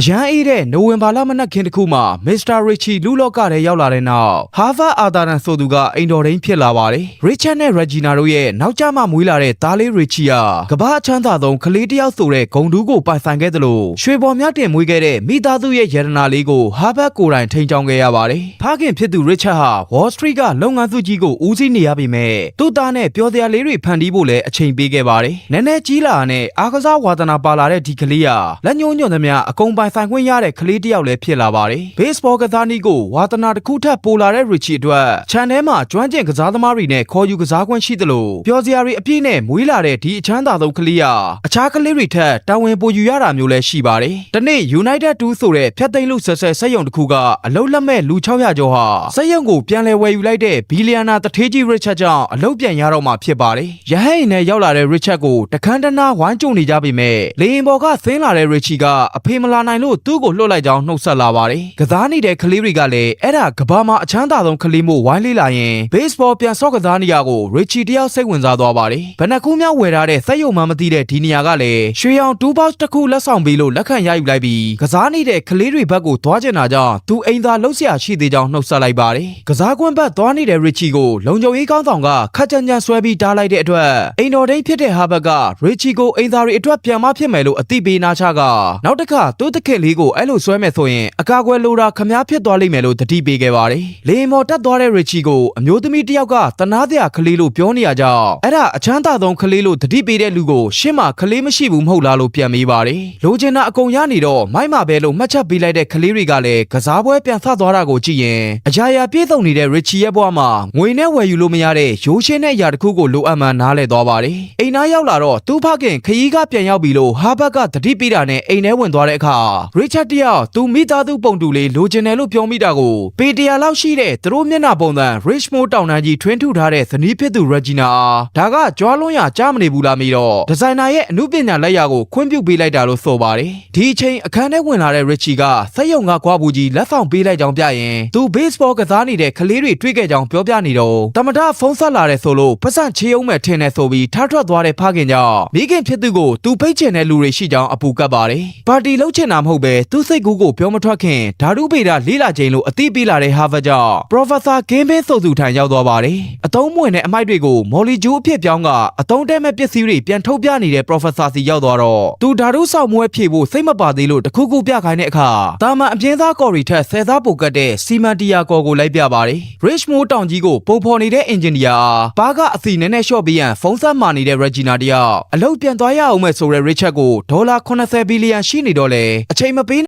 အရန်အေးတဲ့နိုဝင်ဘာလမနက်ခင်းတစ်ခုမှာမစ္စတာရစ်ချီလူလောကထဲရောက်လာတဲ့နောက်ဟာဗတ်အာသာရန်ဆိုသူကအိမ်တော်ရင်းဖြစ်လာပါတယ်ရစ်ချတ်နဲ့ရက်ဂျီနာတို့ရဲ့နောက်ကျမှမွေးလာတဲ့သားလေးရစ်ချီဟာကမ္ဘာအချမ်းသာဆုံးကလေးတစ်ယောက်ဆိုတဲ့ဂုဏ်ထူးကိုပိုင်ဆိုင်ခဲ့သလိုရွှေပေါ်မြတ်တင်မွေးခဲ့တဲ့မိသားစုရဲ့ယရနာလေးကိုဟာဗတ်ကိုယ်တိုင်ထိန်းချောင်းခဲ့ရပါတယ်ဖခင်ဖြစ်သူရစ်ချတ်ဟာဝေါ်စထရီကလုပ်ငန်းစုကြီးကိုဦးစီးနေရပေမဲ့သူ့သားနဲ့ပျော်စရာလေးတွေဖန်တီးဖို့လည်းအချိန်ပေးခဲ့ပါတယ်နည်းနည်းကြီးလာတဲ့အားကစားဝါသနာပါလာတဲ့ဒီကလေးဟာလက်ညှိုးညွန့်သမျှအကုန်ပိုင်ဆိုင်ခွင့်ရတဲ့ကလေးတစ်ယောက်လည်းဖြစ်လာပါတယ်ဘေ့စ်ဘောကစားနည်းကိုဝါသနာတစ်ခုထပ်ပိုလာတဲ့ရစ်ချီအတွက်ခြံထဲမှာကျွမ်းကျင်ကစားသမားတွေနဲ့ခေါ်ယူကစားခွင့်ရှိသလိုပျော်စရာတွေအပြည့်နဲ့မွေးလာတဲ့ဒီအချမ်းသာဆုံးကလေးဟာအခြားကလေးတွေထက်တာဝန်ပိုယူရတာမျိုးလည်းရှိပါတယ်တနေ့ United 2ဆိုတဲ့ဖြတ်သိမ်းလူဆက်ဆက်စက်ရုံတစ်ခုကအလုတ်လက်မဲ့လူ600ကျော်ဟာစက်ရုံကိုပြန်လည်ဝယ်ယူလိုက်တဲ့ဘီလီယံနာတထေးကြီးရစ်ချတ်ကြောင့်အလုတ်ပြန်ရတော့မှာဖြစ်ပါတယ်ရဟန်းနဲ့ရောက်လာတဲ့ရစ်ချတ်ကိုတခန်းတနာဝိုင်းကြုံနေကြပေမဲ့လေရင်ပေါ်ကဆင်းလာတဲ့ရစ်ချီကအဖေမလာနိုင်လို့သူ့ကိုလွှတ်လိုက်ကြောင်းနှုတ်ဆက်လာပါတယ်ကစားနေတဲ့ကလေးတွေကလည်းအဲ့ဒါကဘာမှာအချမ်းသာဆုံးကလေးမို့ဝိုင်းလေးလာရင်ဘေ့စ်ဘောပြန်ဆော့ကစားနေရကိုရစ်ချီတယောက်စိတ်ဝင်စားသွားပါတယ်ဘယ်နှခုမြောက်ဝယ်ထားတဲ့စက်ရုံမှမသိတဲ့ဒီနေရာကလည်းရွှေရောင်2 box တစ်ခုလက်ဆောင်ပေးလို့လက်ခံရယူလိုက်ပြီးကစားနေတဲ့ကလေးတွေဘက်ကိုသွားကျင်တာကြောင့်သူအိမ်သာလှုပ်ရှားရှိသေးကြောင်းနှုတ်ဆက်လိုက်ပါတယ်ကစားကွင်းဘက်သွားနေတဲ့ရစ်ချီကိုလုံခြုံရေးကောင်းဆောင်ကခက်ကြမ်းကြမ်းဆွဲပြီးတားလိုက်တဲ့အတွက်အိမ်တော်ဒိန်းဖြစ်တဲ့ဟာဘက်ကရစ်ချီကိုအိမ်သာတွေအတွက်ပြန်မဖြစ်မယ်လို့အသိပေးနာချကနောက်တစ်ခါသူ့တခင်လေးကိုအဲ့လိုဆွဲမယ်ဆိုရင်အကာအကွယ်လိုတာခမားဖြစ်သွားလိမ့်မယ်လို့တတိပေးခဲ့ပါတယ်လေမော်တက်သွားတဲ့ရစ်ချီကိုအမျိုးသမီးတစ်ယောက်ကတနာစရာကလေးလို့ပြောနေရကြောင်းအဲ့ဒါအချမ်းသာဆုံးကလေးလို့တတိပေးတဲ့လူကိုရှင်းမှာကလေးမရှိဘူးမဟုတ်လားလို့ပြန်မေးပါတယ်လိုချင်တာအကုန်ရနေတော့မိုက်မှာပဲလို့မှတ်ချက်ပေးလိုက်တဲ့ကလေးတွေကလည်းကစားပွဲပြန်ဆသွားတာကိုကြည့်ရင်အရာရာပြည့်စုံနေတဲ့ရစ်ချီရဲ့ဘဝမှာငွေနဲ့ဝယ်ယူလို့မရတဲ့ရိုးရှင်းတဲ့အရာတစ်ခုကိုလိုအပ်မှနားလည်သွားပါတယ်အိမ်သားရောက်လာတော့သူ့ဖခင်ခရီးကပြန်ရောက်ပြီလို့ဟာဘတ်ကတတိပေးတာနဲ့အိမ်ထဲဝင်သွားတဲ့အခါရစ်ချတ်တယောက်သူမိသားစုပုံတူလေးလိုချင်တယ်လို့ပြောမိတာကိုပေတရာလောက်ရှိတဲ့သူတို့မျက်နှာပုံစံ Richmond တောင်တန်းကြီးထွင်းထုထားတဲ့ဇနီးဖြစ်သူ Regina ဒါကကြွားလွန်းရကြားမနေဘူးလားမေးတော့ဒီဇိုင်နာရဲ့အမှုပညာလက်ရာကိုခွင့်ပြုပေးလိုက်တာလို့ဆိုပါတယ်ဒီအချိန်အခန်းထဲဝင်လာတဲ့ Richie ကစက်ရုံကကွာဘူးကြီးလက်ဆောင်ပေးလိုက်ကြောင်းပြရင်သူ baseball ကစားနေတဲ့ကလေးတွေတွေ့ခဲ့ကြောင်းပြောပြနေတော့တမဒဖုန်းဆက်လာတဲ့ဆိုလို့ပတ်စံချေအောင်မဲ့ထင်နေဆိုပြီးထားထွက်သွားတဲ့ဖခင်ကြောင့်မိခင်ဖြစ်သူကိုသူဖိတ်ချင်တဲ့လူတွေရှိကြောင်းအပူကပ်ပါတယ်ပါတီလှုပ်ချင်တာမဟုတ်ပဲသူစိတ်ကူးကိုပြောမထွက်ခင်ဓာတုဗေဒလေးလာချိန်လို့အသိပေးလာတဲ့ဟာဗတ်ကြောင့် Professor Gamble ဆိုသူထံရောက်သွားပါတယ်အတုံးမွေနဲ့အမိုက်တွေကိုမော်လီဂျူးအဖြစ်ပြောင်းကအတုံးတဲမဲ့ပစ္စည်းတွေပြန်ထုတ်ပြနေတဲ့ Professor စီရောက်သွားတော့သူဓာတုဆောက်မွဲဖြည့်ဖို့စိတ်မပါသေးလို့တခုခုပြခိုင်းတဲ့အခါတာမန်အပြင်းသားကော်ရီထက်ဆယ်သားပိုကတ်တဲ့စီမန်တီယာကော်ကိုလိုက်ပြပါတယ် Richmond တောင်ကြီးကိုပုံဖော်နေတဲ့အင်ဂျင်နီယာဘာကအစီနဲ့ရှော့ပေးရန်ဖုန်းဆက်မာနေတဲ့ Regina တယောက်အလုပ်ပြန်သွားရအောင်မဲ့ဆိုတဲ့ Richard ကိုဒေါ်လာ80ဘီလီယံရှိနေတော့လေအချိန်မပေး